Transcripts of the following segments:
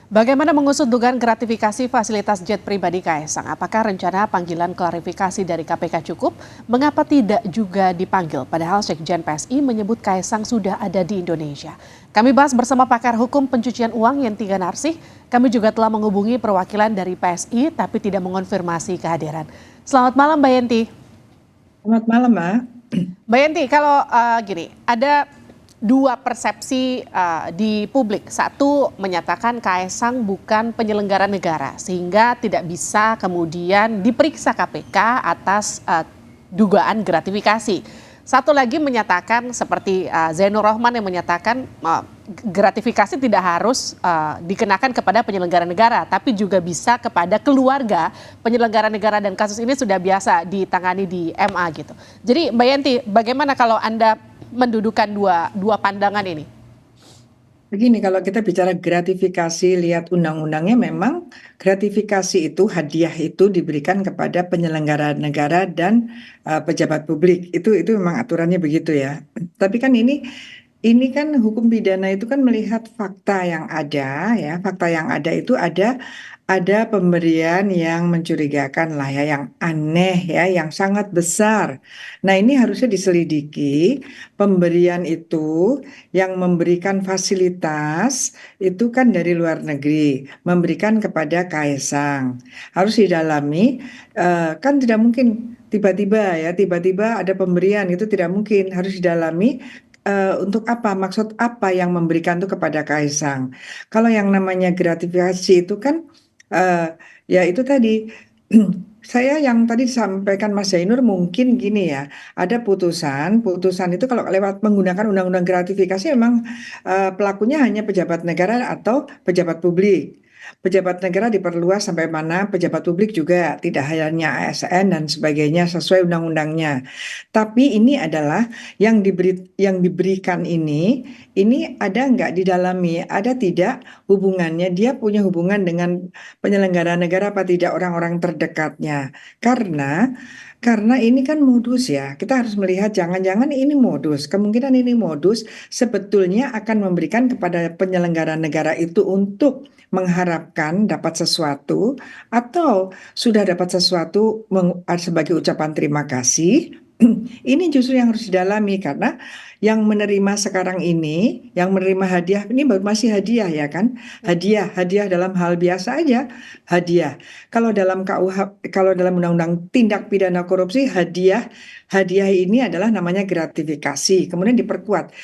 Bagaimana mengusut dugaan gratifikasi fasilitas jet pribadi Kaisang? Apakah rencana panggilan klarifikasi dari KPK cukup? Mengapa tidak juga dipanggil? Padahal Sekjen PSI menyebut Kaisang sudah ada di Indonesia. Kami bahas bersama pakar hukum pencucian uang Yenti Ganarsih. Kami juga telah menghubungi perwakilan dari PSI tapi tidak mengonfirmasi kehadiran. Selamat malam Mbak Yenti. Selamat malam, Mbak. Mbak Yenti, kalau gini, ada dua persepsi di publik. Satu menyatakan Kaisang bukan penyelenggara negara sehingga tidak bisa kemudian diperiksa KPK atas dugaan gratifikasi. Satu lagi menyatakan seperti Zainur Rohman yang menyatakan gratifikasi tidak harus dikenakan kepada penyelenggara negara, tapi juga bisa kepada keluarga penyelenggara negara dan kasus ini sudah biasa ditangani di MA gitu. Jadi Mbak Yenti, bagaimana kalau Anda mendudukan dua pandangan ini? Begini, kalau kita bicara gratifikasi, lihat undang-undangnya memang gratifikasi itu, hadiah itu diberikan kepada penyelenggara negara dan pejabat publik. Itu memang aturannya begitu ya. Tapi kan ini kan hukum pidana itu kan melihat fakta yang ada ya. Fakta yang ada itu ada pemberian yang mencurigakan lah ya, yang aneh ya, yang sangat besar. Nah, ini harusnya diselidiki. Pemberian itu yang memberikan fasilitas itu kan dari luar negeri, memberikan kepada Kaisang. Harus didalami, kan tidak mungkin tiba-tiba ada pemberian, itu tidak mungkin, harus didalami. Untuk apa? Maksud apa yang memberikan itu kepada Kaisang? Kalau yang namanya gratifikasi itu kan ya itu tadi, saya yang tadi disampaikan Mas Zainur mungkin gini ya, ada putusan itu kalau lewat menggunakan undang-undang gratifikasi memang pelakunya hanya pejabat negara atau pejabat publik. Pejabat negara diperluas sampai mana, pejabat publik juga tidak hanya ASN dan sebagainya sesuai undang-undangnya. Tapi ini adalah yang diberikan ini ada nggak didalami, ada tidak hubungannya, dia punya hubungan dengan penyelenggara negara apa tidak, orang-orang terdekatnya. Karena ini kan modus ya. Kita harus melihat jangan-jangan ini modus. Kemungkinan ini modus sebetulnya akan memberikan kepada penyelenggara negara itu untuk mengharapkan dapat sesuatu atau sudah dapat sesuatu sebagai ucapan terima kasih. Ini justru yang harus didalami karena yang menerima sekarang ini, yang menerima hadiah ini baru masih hadiah ya kan? Hadiah dalam hal biasa aja, hadiah. Kalau dalam kalau dalam Undang-Undang Tindak Pidana Korupsi, hadiah ini adalah namanya gratifikasi. Kemudian diperkuat,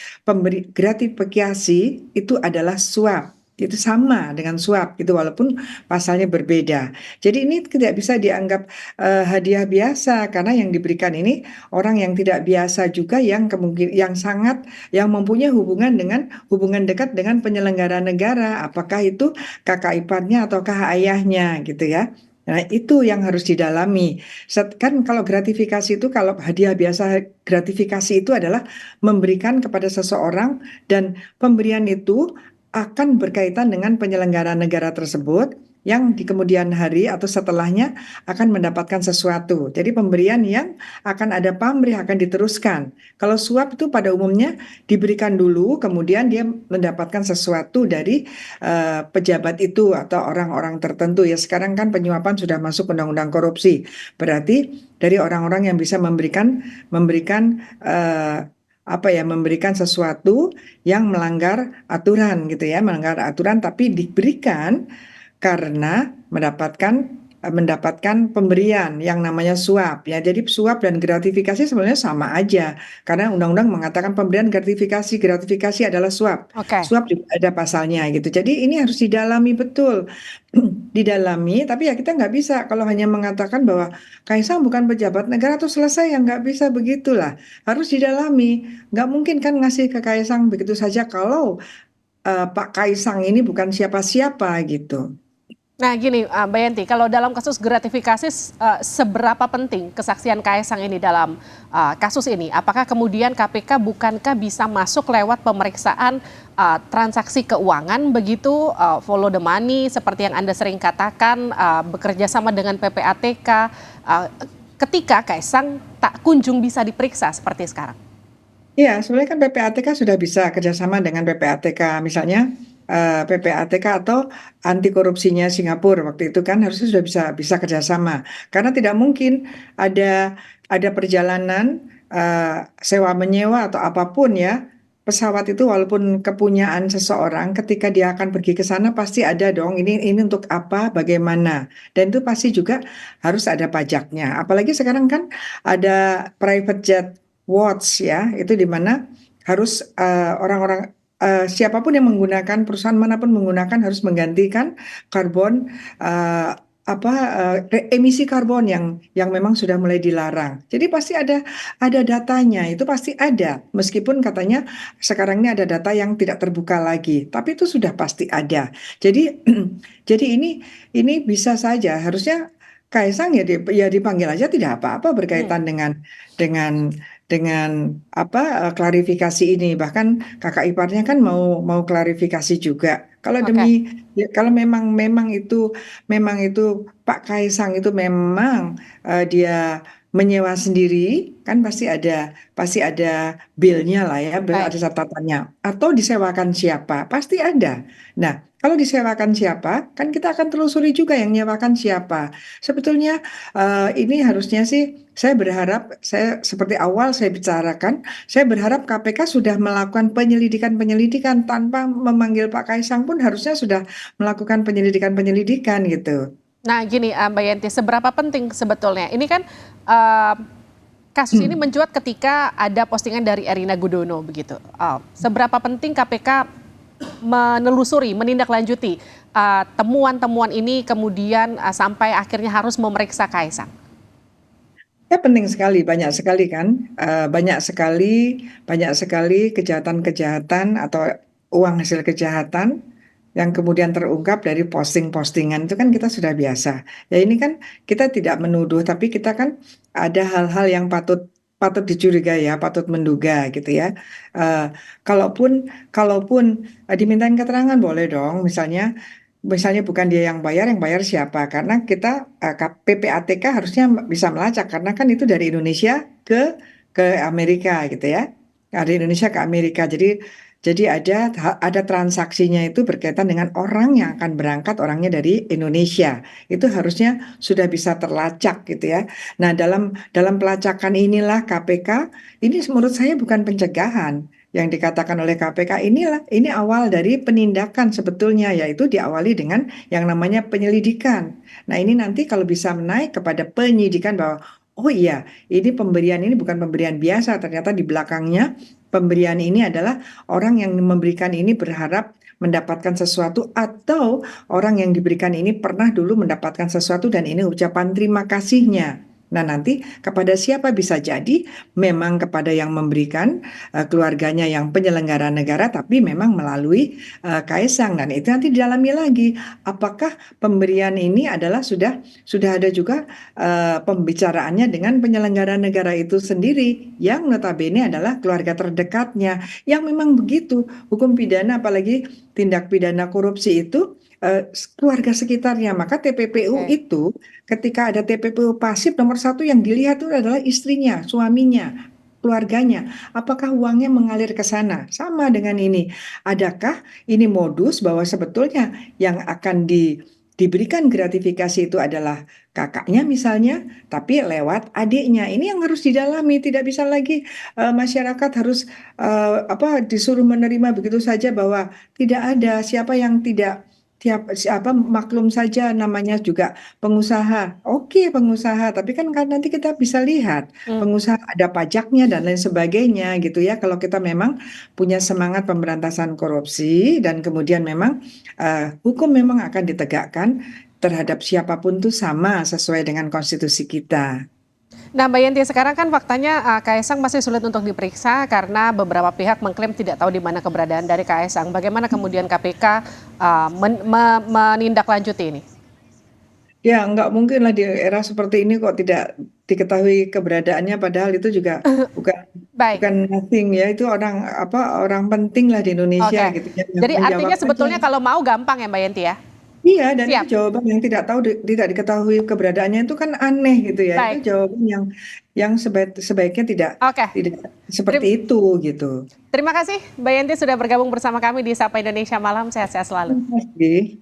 gratifikasi itu adalah suap. Itu sama dengan suap, itu walaupun pasalnya berbeda. Jadi ini tidak bisa dianggap hadiah biasa karena yang diberikan ini orang yang tidak biasa juga, yang mempunyai hubungan dekat dengan penyelenggara negara, apakah itu kakak iparnya ataukah ayahnya gitu ya. Nah, itu yang harus didalami. Kan kalau gratifikasi itu, kalau hadiah biasa, gratifikasi itu adalah memberikan kepada seseorang dan pemberian itu akan berkaitan dengan penyelenggara negara tersebut yang di kemudian hari atau setelahnya akan mendapatkan sesuatu. Jadi pemberian yang akan ada pamrih, akan diteruskan. Kalau suap itu pada umumnya diberikan dulu, kemudian dia mendapatkan sesuatu dari pejabat itu atau orang-orang tertentu. Ya sekarang kan penyuapan sudah masuk undang-undang korupsi. Berarti dari orang-orang yang bisa memberikan memberikan sesuatu yang melanggar aturan gitu ya, melanggar aturan tapi diberikan karena mendapatkan pemberian yang namanya suap ya. Jadi suap dan gratifikasi sebenarnya sama aja karena undang-undang mengatakan pemberian gratifikasi adalah suap. Oke. Suap juga ada pasalnya gitu. Jadi ini harus didalami betul. Didalami, tapi ya kita nggak bisa kalau hanya mengatakan bahwa Kaisang bukan pejabat negara atau selesai, ya nggak bisa begitulah. Harus didalami. Nggak mungkin kan ngasih ke Kaisang begitu saja kalau Pak Kaisang ini bukan siapa-siapa gitu. Nah gini Mbak Yenti, kalau dalam kasus gratifikasi seberapa penting kesaksian Kaisang ini dalam kasus ini? Apakah kemudian KPK bukankah bisa masuk lewat pemeriksaan transaksi keuangan begitu, follow the money seperti yang Anda sering katakan, bekerja sama dengan PPATK, ketika Kaisang tak kunjung bisa diperiksa seperti sekarang? Iya, sebenarnya kan PPATK sudah bisa kerjasama dengan PPATK. Misalnya PPATK atau anti korupsinya Singapura waktu itu kan harusnya sudah bisa bisa kerjasama karena tidak mungkin ada perjalanan sewa menyewa atau apapun ya pesawat itu walaupun kepunyaan seseorang ketika dia akan pergi ke sana pasti ada dong ini untuk apa bagaimana dan itu pasti juga harus ada pajaknya apalagi sekarang kan ada private jet watch ya itu di mana harus orang-orang siapapun yang menggunakan perusahaan manapun menggunakan harus menggantikan karbon eh, emisi karbon yang memang sudah mulai dilarang. Jadi pasti ada datanya, itu pasti ada. Meskipun katanya sekarang ini ada data yang tidak terbuka lagi, tapi itu sudah pasti ada. Jadi jadi ini bisa saja harusnya Kaisang ya dipanggil aja tidak apa-apa Hmm, berkaitan dengan klarifikasi ini. Bahkan kakak iparnya kan mau klarifikasi juga. oke, Kalau memang itu Pak Kaisang itu memang dia menyewa sendiri kan pasti ada bilnya lah ya, baik. ada catatannya. Atau disewakan siapa? Pasti ada. Nah, kalau disewakan siapa, kan kita akan telusuri juga yang nyewakan siapa. Sebetulnya ini harusnya sih saya berharap, saya seperti awal saya bicarakan, saya berharap KPK sudah melakukan penyelidikan-penyelidikan tanpa memanggil Pak Kaisang pun harusnya sudah melakukan penyelidikan-penyelidikan gitu. Nah, gini, Mbak Yenti, seberapa penting sebetulnya? Ini kan eh, kasus ini mencuat ketika ada postingan dari Erina Gudono begitu. Seberapa penting KPK menelusuri, menindaklanjuti temuan-temuan ini kemudian sampai akhirnya harus memeriksa Kaisang? Ya penting sekali, banyak sekali kan, banyak sekali kejahatan-kejahatan atau uang hasil kejahatan yang kemudian terungkap dari posting-postingan itu kan kita sudah biasa. Ya ini kan kita tidak menuduh, tapi kita kan ada hal-hal yang patut patut dicurigai ya, patut menduga gitu ya. Eh, kalaupun kalaupun dimintain keterangan boleh dong, misalnya bukan dia yang bayar siapa? Karena kita PPATK harusnya bisa melacak karena kan itu dari Indonesia ke Amerika gitu ya. Dari Indonesia ke Amerika. Jadi ada transaksinya itu berkaitan dengan orang yang akan berangkat orangnya dari Indonesia. Itu harusnya sudah bisa terlacak gitu ya. Nah, dalam pelacakan inilah KPK ini menurut saya bukan pencegahan yang dikatakan oleh KPK ini awal dari penindakan sebetulnya yaitu diawali dengan yang namanya penyelidikan. Nah, ini nanti kalau bisa menaik kepada penyidikan bahwa oh iya, ini pemberian ini bukan pemberian biasa, ternyata di belakangnya pemberian ini adalah orang yang memberikan ini berharap mendapatkan sesuatu atau orang yang diberikan ini pernah dulu mendapatkan sesuatu dan ini ucapan terima kasihnya. Nah, nanti kepada siapa bisa jadi memang kepada yang memberikan keluarganya yang penyelenggara negara tapi memang melalui Kaisang dan itu nanti didalami lagi apakah pemberian ini adalah sudah ada juga pembicaraannya dengan penyelenggara negara itu sendiri yang notabene adalah keluarga terdekatnya yang memang begitu hukum pidana apalagi tindak pidana korupsi itu keluarga sekitarnya maka TPPU Oke. itu ketika ada TPPU pasif nomor satu yang dilihat itu adalah istrinya suaminya keluarganya apakah uangnya mengalir ke sana sama dengan ini adakah ini modus bahwa sebetulnya yang akan diberikan gratifikasi itu adalah kakaknya misalnya, tapi lewat adiknya. Ini yang harus didalami, tidak bisa lagi masyarakat harus disuruh menerima begitu saja bahwa tidak ada siapa yang tidak siapa maklum saja namanya juga pengusaha. Oke, pengusaha, tapi kan nanti kita bisa lihat Hmm. pengusaha ada pajaknya dan lain sebagainya gitu ya. Kalau kita memang punya semangat pemberantasan korupsi dan kemudian memang hukum memang akan ditegakkan terhadap siapapun tuh sama sesuai dengan konstitusi kita. Nah, Mbak Yenti, sekarang kan faktanya Kaisang masih sulit untuk diperiksa karena beberapa pihak mengklaim tidak tahu di mana keberadaan dari Kaisang. Bagaimana kemudian KPK menindaklanjuti ini? Ya, nggak mungkin lah di era seperti ini kok tidak diketahui keberadaannya, padahal itu juga bukan Baik, bukan nothing ya, itu orang penting lah di Indonesia oke. gitu ya, yang Jadi menjawab artinya aja. sebetulnya kalau mau gampang ya Mbak Yenti ya? Iya, dan itu Siap. jawaban yang tidak diketahui keberadaannya itu kan aneh gitu ya. Itu Baik. jawaban yang sebaiknya tidak Oke. tidak seperti Terim- itu gitu. Terima kasih Mbak Yenti sudah bergabung bersama kami di Sapa Indonesia Malam. Sehat-sehat selalu. Terima kasih.